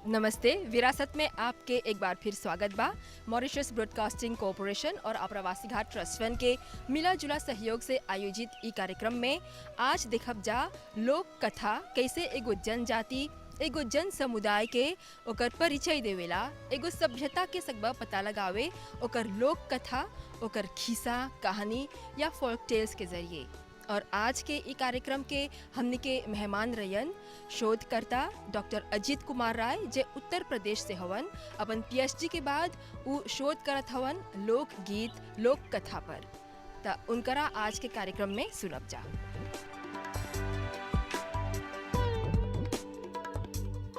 नमस्ते। विरासत में आपके एक बार फिर स्वागत बा। मॉरिशस ब्रॉडकास्टिंग कॉरपोरेशन और अप्रवासी घाट ट्रस्ट फंड के मिला जुला सहयोग से आयोजित ई कार्यक्रम में आज देखब जा लोक कथा कैसे एगो जनजाति एगो जन समुदाय के ओकर परिचय देवेला, एगो सभ्यता के सकबा पता लगावे ओकर लोक कथा, ओकर खिस्सा कहानी या फोल्क टेल्स के जरिए। और आज के ई कार्यक्रम के हमने के मेहमान रयन शोधकर्ता डॉक्टर अजीत कुमार राय जे उत्तर प्रदेश से हवन। अपन पीएचडी के बाद उ शोध करत हवन लोकगीत लोक कथा पर। त उनकरा आज के कार्यक्रम में सुनब जा।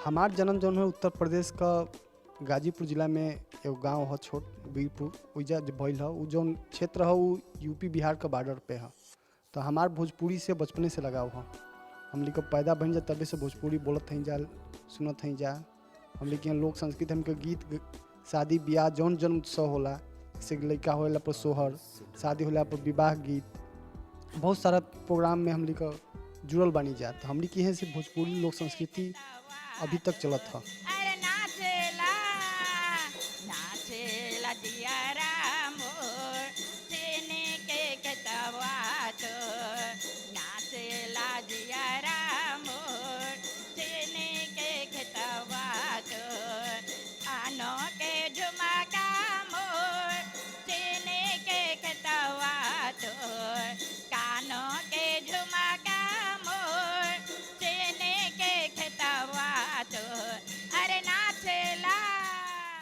हमार जन्म जौन है उत्तर प्रदेश का गाजीपुर जिला में एगो गांव है छोट बीरपुर, उइजा भइल है। उ जौन क्षेत्र है उ यूपी बिहार का बॉर्डर पे है। तो हमार भोजपुरी से बचपने से लगाव है। हम लोग पैदा बन जा तबे से भोजपुरी बोलत हई जा, सुनत हई जा। हम लोग यहाँ लोक संस्कृति हमके गीत शादी ब्याह जौन जन्म उत्सव होला, जैसे लड़का होला पर सोहर, शादी होला पर विवाह गीत, बहुत सारा प्रोग्राम में हम लोग जुड़ल बानी जा। तो हम लोग यहाँ से भोजपुरी लोक संस्कृति अभी तक चलत है।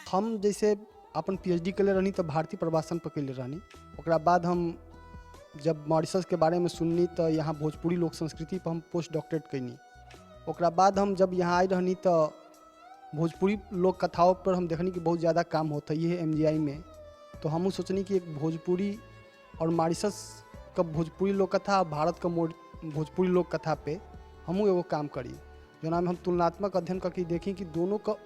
हम जैसे अपन पीएचडी के लिए रहनी तो भारतीय प्रवासन पर कैले रहनी। ओकरा बाद हम जब मॉरिशस के बारे में सुननी तो यहाँ भोजपुरी लोक संस्कृति पर हम पोस्ट डॉक्टरेट कैनी। ओकरा बाद हम जब यहाँ आई रहनी तो भोजपुरी लोक कथाओं पर हम देखनी कि बहुत ज़्यादा काम होता है ये एमजीआई में। तो हमू सोचनी कि एक भोजपुरी और मॉरिशस का भोजपुरी लोक कथा और भारत का भोजपुरी लोक कथा पे हमू एगो काम करी, जो नाम हम तुलनात्मक अध्ययन करके देखी कि दोनों का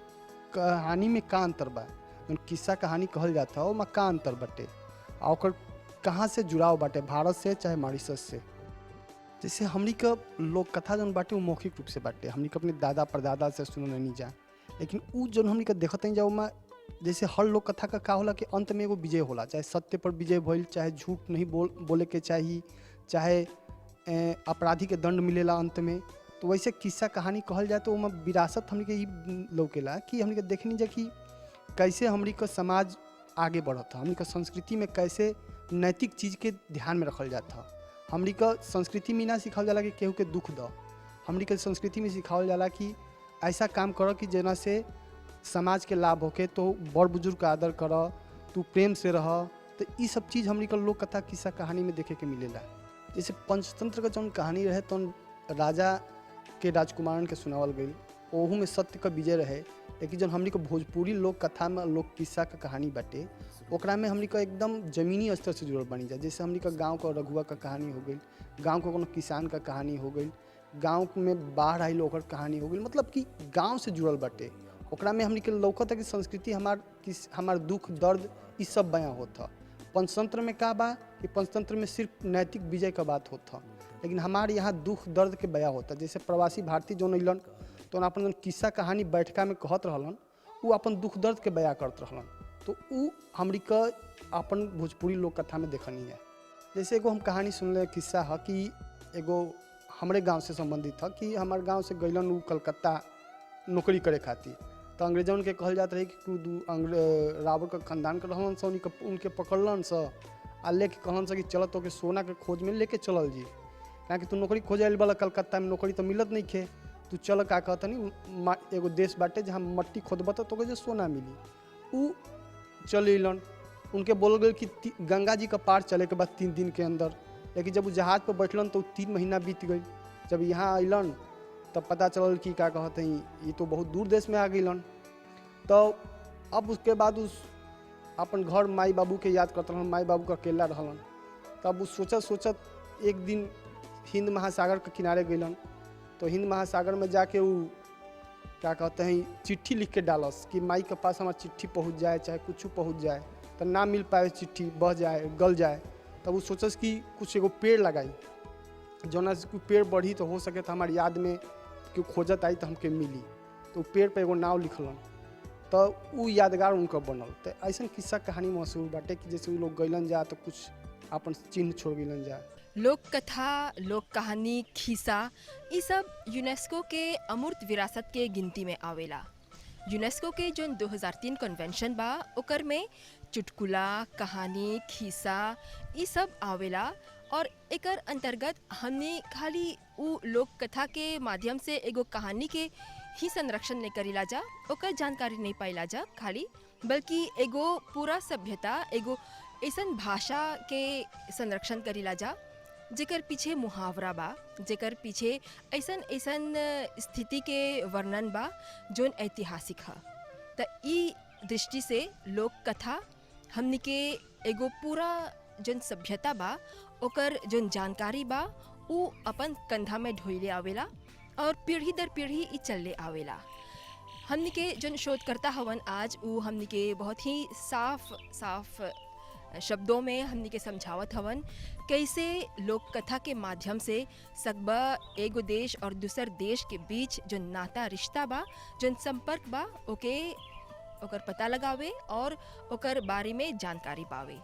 कहानी में का अंतर बा। जो किस्सा कहानी कहल जाता है वो में का अंतर बाटे और ओकर कहाँ से जुड़ाव बाटे, भारत से चाहे मॉरिशस से। जैसे हमनी का लोक कथा जौन बाटे वो मौखिक रूप से बाटे, हमनी का अपने दादा परदादा से सुनल नहीं जा। लेकिन उ जौन हमनी का देखत नहीं जा में जैसे हर लोक कथा का का होला कि अंत में एगो विजय होला, चाहे सत्य पर विजय भइल, चाहे झूठ नहीं बोले के चाहिए, चाहे अपराधी के दंड मिलेला अंत में। तो वैसे किस्सा कहानी कहल जाए तो वहाँ विरासत हमनी के ई लौकेला कि हमनी के देखनी जा कि कैसे हमनी का समाज आगे बढ़ता, हमनी का संस्कृति में कैसे नैतिक चीज़ के ध्यान में रखल जाता। हमनी का संस्कृति में ना सिखावल जाला कि केहू के दुख दो, हमनी के संस्कृति में सिखावल जाला कि ऐसा काम करो कि जना से समाज के लाभ होके। तो बड़ बुजुर्ग का आदर कर, तू प्रेम से रह। तो ये सब चीज़ हमनी का लोक कथा किस्सा कहानी में देखे के मिलेला। जैसे पंचतंत्र का जौन कहानी रहे तो राजा के राजकुमारन के सुनावल गई, ओहू में सत्य का विजय रहे। लेकिन जब हमनी को भोजपुरी लोक कथा में लोक किस्सा का कहानी बाटे ओकरा में हमनी का एकदम जमीनी स्तर से जुड़ल बनी जाए। जैसे हमनी का गांव का रघुआ का कहानी हो गई, गांव का कोनो किसान का कहानी हो गई, गांव में बाढ़ आई ओकर कहानी हो गई, मतलब कि गांव से जुड़ल बाटे। ओकरा में हमनी के लौकता कि संस्कृति हमार दुख दर्द ये सब बयां होता। पंचतंत्र में का बा कि पंचतंत्र में सिर्फ नैतिक विजय का बात होता, लेकिन हमारे यहाँ दुख दर्द के बयां होता। जैसे प्रवासी भारतीय जो अलन तो अपन जौन किस्सा कहानी बैठका में कहत रहलन वो अपन दुख दर्द के बयां करत रहलन। तो उ हमरी का अपन भोजपुरी लोक कथा में देखनी है। जैसे एगो हम कहानी सुनले किस्सा है कि एगो हमारे गांव से संबंधित था कि हमारे गांव से गइलन उ कलकत्ता नौकरी करे खातिर। तो अंग्रेजन के कहल जात रहे कि रावण का खानदान के रहलन से उनके पकड़लन से आ लेके कहलन से कि चल तो के सोना के खोज में लेके चलल जी, क्या कि तू नौकरी खोजे आइल वाला कलकत्ता में नौकरी तो मिलत नहीं खे। तू चल का कहतनी एगो देश बाटे जहाँ मट्टी खोदबा तो जो सोना मिली। उ चल अलन, उनके बोल गए कि गंगा जी का पार चले के बाद 3 दिन के अंदर। लेकिन जब वो जहाज़ पर बैठलन तो 3 महीना बीत गई। जब यहाँ अलन तब पता चलल कि क्या कहते हैं ये तो बहुत दूर देश में आ गईलन। तो अब उसके बाद उस अपन घर माई बाबू के याद करते रहन, माई बाबू का अकेला रहलन। तब उस सोचत एक दिन हिंद महासागर के किनारे गईलन। तो हिंद महासागर में जाके वो क्या कहते हैं चिट्ठी लिख के डालस कि माई के पास हमारा चिट्ठी पहुंच जाए, चाहे कुछ पहुंच जाए तो ना मिल पाए चिट्ठी, बह जाए गल जाए। तब वो सोचस कि कुछ एगो पेड़ लगाई, जौना से कोई पेड़ बढ़ी तो हो सके तो हमारी याद में क्यों खोजत आई तो हमके मिली। तो पेड़ पे एगो नाव लिखलन, तो उ यादगार उनका बनल। तो ऐसा किस्सा कहानी मशहूर बाटे कि जैसे उ लोग गइलन जा तो कुछ अपन चिन्ह छोड़ गइलन जा। लोक कथा, लोक कहानी, खिस्सा ये सब यूनेस्को के अमूर्त विरासत के गिनती में आवेला। यूनेस्को के जो 2003 कन्वेंशन बा ओकर में चुटकुला, कहानी, खिस्सा ये सब आवेला और एकर अंतर्गत हमने खाली उ लोक कथा के माध्यम से एगो कहानी के ही संरक्षण नहीं करीला जा, ओकर जानकारी नहीं पाइला जा खाली, बल्कि एगो पूरा सभ्यता, एगो ऐसन भाषा के संरक्षण करीला जा जेकर पीछे मुहावरा बा, जेकर पीछे ऐसन ऐसन स्थिति के वर्णन बा जोन ऐतिहासिक है। तो ई दृष्टि से लोक कथा हमनी के एगो पूरा जोन सभ्यता बा ओकर जोन जानकारी बा उ अपन कंधा में ढोइले आवेला और पीढ़ी दर पीढ़ी ई चलले आवेला। हमनी के जोन शोधकर्ता हवन आज उ हमनी के बहुत ही साफ शब्दों में हमनी के समझावत हवन कैसे लोक कथा के माध्यम से सकबा एगो देश और दूसर देश के बीच जो नाता रिश्ता बा, जो संपर्क बा ओके ओकर पता लगावे और ओकर बारे में जानकारी पावे।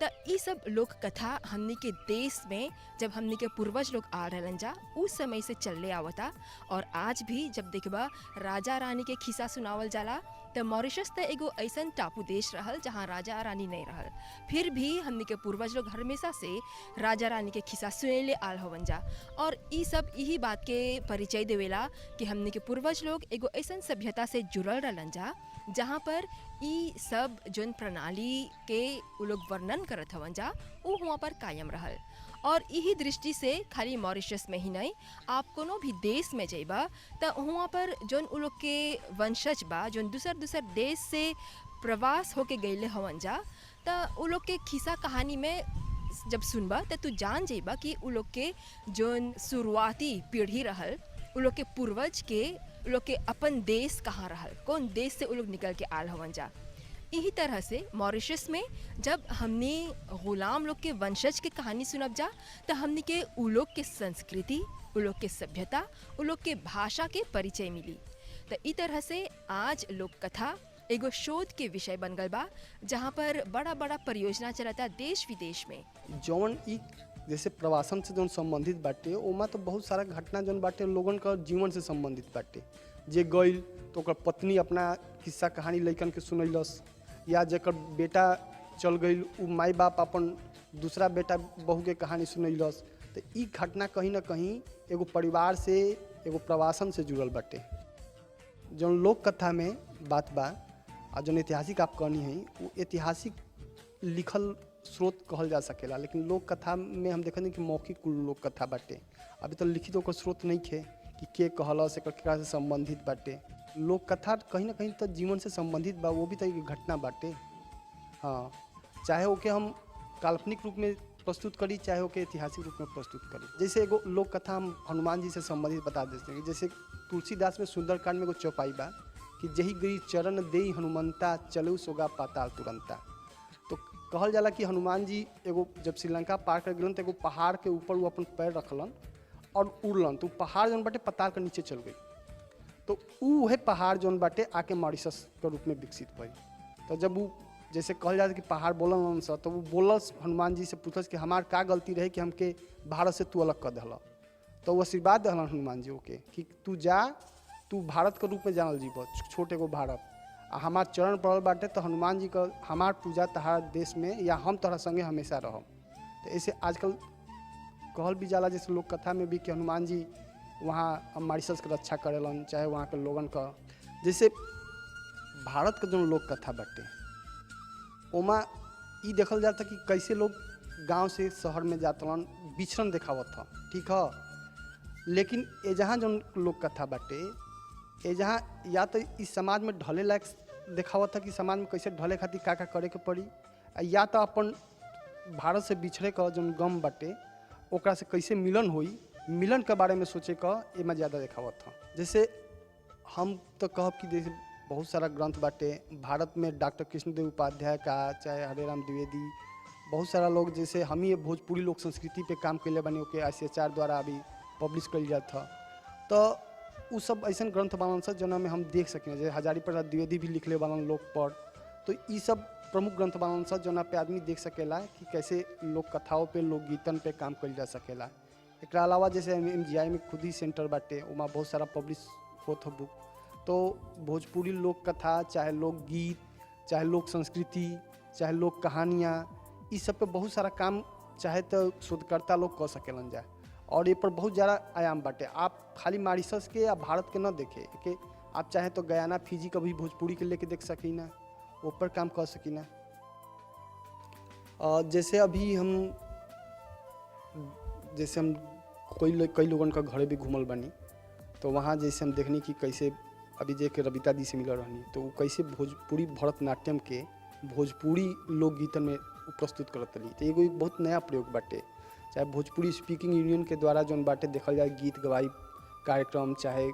तो ये सब लोक कथा हमनी के देश में जब हमनी के पूर्वज लोग आ रहलन जा उस समय से चलले आवता और आज भी जब देखबा राजा रानी के खिस्सा सुनावल जाला तो मॉरिशस तो एगो ऐसन टापू देश रहल जहाँ राजा रानी नहीं रहल, फिर भी हमनी के पूर्वज लोग हमेशा से राजा रानी के खिस्सा सुनेले आल हवन जा। और ई सब यही बात के परिचय देवेला कि हमनी के पूर्वज लोग एगो ऐसन सभ्यता से जुड़ल रहलन जा जहाँ पर ई सब जोन प्रणाली के उ लोग वर्णन करत हवन जा वो वहाँ पर कायम रहल। और यही दृष्टि से खाली मॉरिशस में ही नहीं, आप कोनो भी देश में जाइबा तो वहाँ पर जोन उ लोग के वंशज बा जोन दूसर देश से प्रवास होके गईले हवन जा, तो उ लोग के खिस्सा कहानी में जब सुनबा तो तू जान जाइबा कि उ लोग के जोन शुरुआती पीढ़ी रहल, उ लोग के पूर्वज के उ लोग के अपन देश कहाँ रहल, कौन देश से उ लोग निकल के आल हवन जा। यही तरह से मॉरिशस में जब हमने गुलाम लोग के वंशज के कहानी सुनब जा तो हमने के उ लोग के संस्कृति, उ लोग के सभ्यता, उ लोग के भाषा के परिचय मिली। तो इस तरह से आज लोक कथा एगो शोध के विषय बन गल बा जहाँ पर बड़ा बड़ा परियोजना चलता देश विदेश में। जौन ई जैसे प्रवासन से जौन संबंधित बाटे ओमा तो बहुत सारा घटना जौन बाटे लोगन का जीवन से संबंधित बाटे। जे गइल तो ओकर पत्नी अपना किस्सा कहानी लइकन के सुनैलस, या जेकर बेटा चल गइल उ माई बाप अपन दूसरा बेटा बहू के कहानी सुनैलस। तो ई घटना कहीं ना कहीं एगो परिवार से, एगो प्रवासन से जुड़ल बाटे। जौन लोक कथा में बात बा और जौन ऐतिहासिक आप कहनी है वो ऐतिहासिक लिखल स्रोत कहल जा सकेला, लेकिन लोक कथा में हम देखनी कि मौखिक लोक कथा बाटे। अभी तो लिखित ओकर स्रोत नहीं खे कि के कहलस, एकर केकरा से संबंधित बाटे। लोक कथा कहीं ना कहीं तो जीवन से संबंधित बा, वो भी तो एक घटना बाटे। हाँ, चाहे ओके हम काल्पनिक रूप में प्रस्तुत करी, चाहे ओके ऐतिहासिक रूप में प्रस्तुत करी। जैसे एगो लोक कथा हम हनुमान जी से संबंधित बता देते हैं। जैसे तुलसीदास में सुंदरकांड में एगो चौपाई बा कि जही गिरी चरण देई हनुमंता चलऊ सोगा पाताल तुरंता। तो कहल जाला कि हनुमान जी एगो जब श्रीलंका पार कर गलन तो एगो पहाड़ के ऊपर वो अपन पैर रखलन और उड़लन, तो पहाड़ जौन बाटे पताल के नीचे चल गई। तो उहे पहाड़ जौन बाटे आके मॉरिशस के रूप में विकसित भइल। तो जब वो जैसे कहल जाता कि पहाड़ बोलन सा, तो वो बोलस हनुमान जी से पूछलस कि हमार का गलती रहे कि हमके भारत से तू अलग कर दहला। तो वो आशीर्वाद दहलन हनुमान जी के कि तू जा, तू भारत के रूप में जानल जीव, छोटे गो भारत, आ हमार चरण पड़ल बाटे तो हनुमान जी का हमार पूजा तहार देश में या हम तोहरा संगे हमेशा रहम। तो ऐसे आजकल कहल भी जाला जैसे लोक कथा में भी कि हनुमान जी वहाँ मॉरिशस के रक्षा करेलन, चाहे वहाँ के लोगन का। जैसे भारत का जो लोक कथा बाटे ओमा ई देखल जाता कि कैसे लोग गांव से शहर में जातलन, बिछड़न देखावत था, ठीक है। लेकिन ए जहाँ जो लोक कथा बाटे ए जहाँ या तो इस समाज में ढले लायक देखावत था कि समाज में कैसे ढले खातिर का करे के पड़ी, या तो अपन भारत से बिछड़े का जो गम बाटे ओकरा से कैसे मिलन होई, मिलन के बारे में सोचे का एमा ज़्यादा देखावत था। जैसे हम तो कहब कि जैसे बहुत सारा ग्रंथ बाटे भारत में, डॉक्टर कृष्णदेव उपाध्याय का, चाहे हरेराम द्विवेदी, बहुत सारा लोग जैसे हम ही भोजपुरी लोक संस्कृति पे काम कैले बने ओके ICHR द्वारा अभी पब्लिश कल जाता था। तो उ सब ऐसन ग्रंथ बनल सन जना में हम देख सकें, जैसे हजारी प्रसाद द्विवेदी भी लिखले बनल लोक पर। तो ये सब प्रमुख ग्रंथ बनल सन जना पे आदमी देख सकेला कि कैसे लोक कथाओं पे, लोकगीतन पे काम कइल जा सकेला। एकरा अलावा जैसे MGI में खुद ही सेंटर बाटे, वहाँ बहुत सारा पब्लिश होत हो बुक। तो भोजपुरी लोक कथा, चाहे लोकगीत, चाहे लोक संस्कृति, चाहे लोक कहानियाँ, इस सब पे बहुत सारा काम चाहे तो शोधकर्ता लोग कर सकेलन जा। और ये पर बहुत ज़्यादा आयाम बाटे। आप खाली मॉरिशस के या भारत के न देखे कि आप चाहे तो गयाना, फिजी का भी भोजपुरी के लेके देख सकीना, ऊपर काम कर सकीना। जैसे अभी हम कई लोगन का घरे भी घूमल बानी, तो वहाँ जैसे हम देखनी कि कैसे अभी जे के रबिता दी से मिल रहनी, तो वो कैसे भोजपुरी भरतनाट्यम के भोजपुरी लोकगीतन में प्रस्तुत करत रही। तो एगो एक बहुत नया प्रयोग बाटे। चाहे भोजपुरी स्पीकिंग यूनियन के द्वारा जौन बाटे देखल जाए गीत गवाई कार्यक्रम, चाहे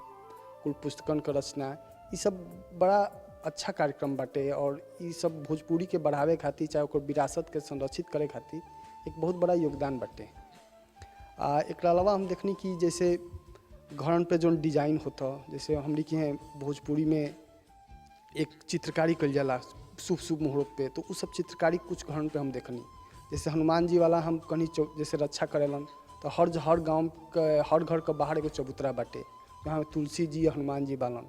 कुल पुस्तकन का रचना, ये सब बड़ा अच्छा कार्यक्रम बाटे। और ये सब भोजपुरी के बढ़ावे खातिर, चाहे ओकर विरासत के संरक्षित करे खातिर एक बहुत बड़ा योगदान बाटे। एक अलावा हम देखनी कि जैसे घरन पे जौन डिजाइन होता, जैसे हमरी के हैं भोजपुरी में एक चित्रकारी कल जाला शुभ शुभ मुहूर्त पे, तो उस सब चित्रकारी कुछ घरन पे हम देखनी। जैसे हनुमान जी वाला हम कहीं जैसे रक्षा करेलन, तो हर गांव के हर घर के बाहर एगो चबूतरा बाटे जहाँ तुलसी जी हनुमान जी बालन।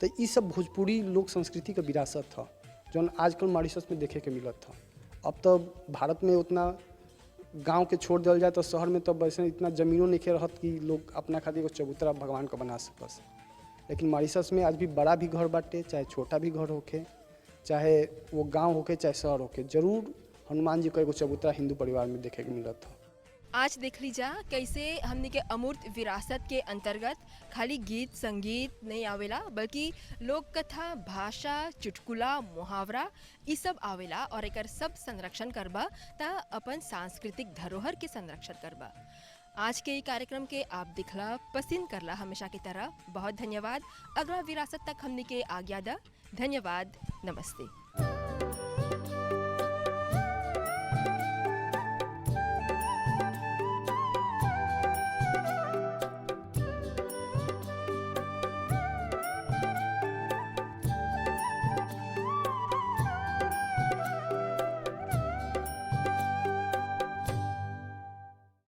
तो ये सब भोजपुरी लोक संस्कृति का विरासत था जौन आजकल मॉरिशस में देखे के मिलत था। अब तो भारत में उतना गांव के छोड़ दिया जाए तो शहर में तो वैसे इतना ज़मीनों नहीं रहत कि लोग अपना खातिर एगो चबूतरा भगवान का बना सकस। लेकिन मॉरिशस में आज भी बड़ा भी घर बाटे, चाहे छोटा भी घर होके, चाहे वो गांव होके चाहे शहर होके, जरूर हनुमान जी का एगो चबूतरा हिंदू परिवार में देखे के मिलत था। आज देख लीजा कैसे हमने के अमूर्त विरासत के अंतर्गत खाली गीत संगीत नहीं आवेला, बल्कि लोक कथा, भाषा, चुटकुला, मुहावरा ये सब आवेला। और एकर सब संरक्षण करबा ता अपन सांस्कृतिक धरोहर के संरक्षण करबा। आज के कार्यक्रम के आप दिखला पसंद करला हमेशा की तरह बहुत धन्यवाद। अगला विरासत तक हमने के आज्ञा दा। धन्यवाद, नमस्ते।